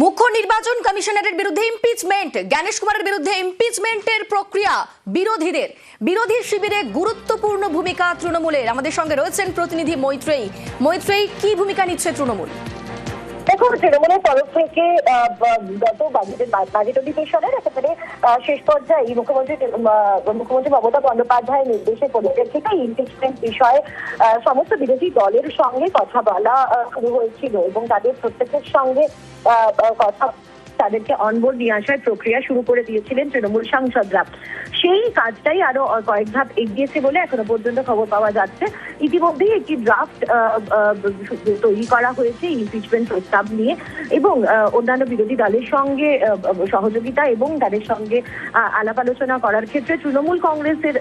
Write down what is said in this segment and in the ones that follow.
মুখ্য নির্বাচন কমিশনারের বিরুদ্ধে ইমপিচমেন্ট, জ্ঞানেশ কুমারের বিরুদ্ধে ইমপিচমেন্টের প্রক্রিয়া বিরোধী শিবিরে গুরুত্বপূর্ণ ভূমিকা তৃণমূলের। আমাদের সঙ্গে রয়েছেন প্রতিনিধি মৈত্রেয়ী। কি ভূমিকা নিচ্ছে তৃণমূল? দেখুন, তৃণমূলের তরফ থেকে গত বাজেট অধিবেশনের একেবারে শেষ পর্যায়ে মুখ্যমন্ত্রী মমতা বন্দ্যোপাধ্যায়ের নির্দেশের পরিপ্রেক্ষিতে ইমপিচমেন্ট বিষয়ে সমস্ত বিরোধী দলের সঙ্গে কথা বলা শুরু হয়েছিল এবং তাদের প্রত্যেকের সঙ্গে তাদেরকে অনবোর্ড নিয়ে আসার প্রক্রিয়া শুরু করে দিয়েছিলেন তৃণমূল সাংসদরা। সেই কাজটাই আরো কয়েক ধাপ এগিয়েছে বলে এখনো পর্যন্ত খবর পাওয়া যাচ্ছে। ইতিমধ্যেই একটি ড্রাফট তৈরি করা হয়েছে ইমপিচমেন্ট প্রস্তাব নিয়ে এবং অন্যান্য বিরোধী দলের সঙ্গে সহযোগিতা এবং তাদের সঙ্গে আলাপ আলোচনা করার ক্ষেত্রে তৃণমূল কংগ্রেসের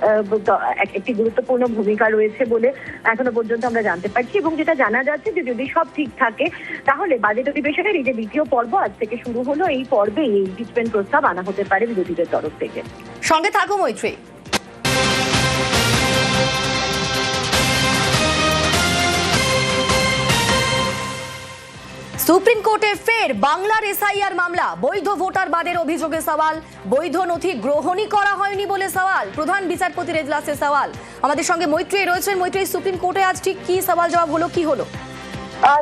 একটি গুরুত্বপূর্ণ ভূমিকা রয়েছে বলে এখনো পর্যন্ত আমরা জানতে পারছি। এবং যেটা জানা যাচ্ছে যে যদি সব ঠিক থাকে তাহলে বাজেট অধিবেশনের এই যে দ্বিতীয় পর্ব আজ থেকে শুরু হলো, এই পর্বে এই ইমপিচমেন্ট প্রস্তাব আনা হতে পারে বিরোধীদের তরফ থেকে। সঙ্গে থাকো মৈত্রেয়ী। সুপ্রিম কোর্টে ফের বাংলার এসআইআর মামলা, বৈধ ভোটার বাদের অভিযোগে সওয়াল, বৈধ নথি গ্রহণই করা হয়নি বলে সওয়াল, প্রধান বিচারপতির এজলাসে সওয়াল। আমাদের সঙ্গে মৈত্রেয়ী রয়েছেন। মৈত্রেয়ী, সুপ্রিম কোর্টে আজ ঠিক কি সওয়াল জবাব হলো, কি হলো?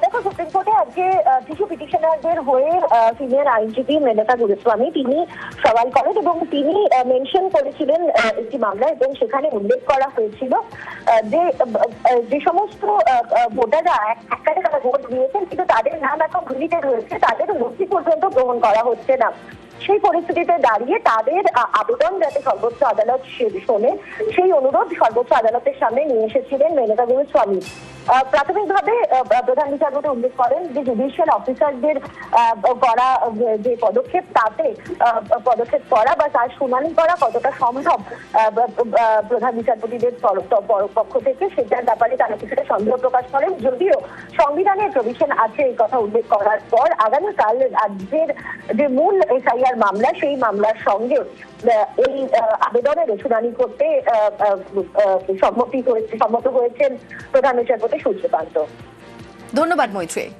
দেখো, সুপ্রিম কোর্টে আজকে কিছু পিটিশনারদের হয়ে সিনিয়র আইনজীবী মেনকা গুরুস্বামী তিনি সওয়াল করেন এবং তিনি মেনশন করেছিলেন একটি মামলা এবং সেখানে উল্লেখ করা হয়েছিল যে সমস্ত ভোটাররা এককালে তারা ভোট দিয়েছেন কিন্তু তাদের নাম এখন ভুলিতে রয়েছে, তাদের নথি পর্যন্ত গ্রহণ করা হচ্ছে না। সেই পরিস্থিতিতে দাঁড়িয়ে তাদের আবেদন যাতে সর্বোচ্চ আদালত শোনে সেই অনুরোধ সর্বোচ্চ আদালতের সামনে নিয়ে এসেছিলেন মেনকা গুরুস্বামী। প্রাথমিকভাবে প্রধান বিচারপতি উল্লেখ করেন যে জুডিশিয়াল অফিসারদের করা যে পদক্ষেপ তাতে পদক্ষেপ করা বা তার শুনানি করা কতটা সম্ভব প্রধান বিচারপতিদের পক্ষ থেকে সেটার ব্যাপারে তারা কিছুটা সন্দেহ প্রকাশ করেন। যদিও সংবিধানের প্রভিশন আছে এই কথা উল্লেখ করার পর আগামীকাল রাজ্যের যে মূল এসআইআর মামলা সেই মামলার সঙ্গে এই আবেদনের শুনানি করতে সম্মত হয়েছেন প্রধান বিচারপতি সূর্যকান্ত। ধন্যবাদ মৈত্রেয়ী।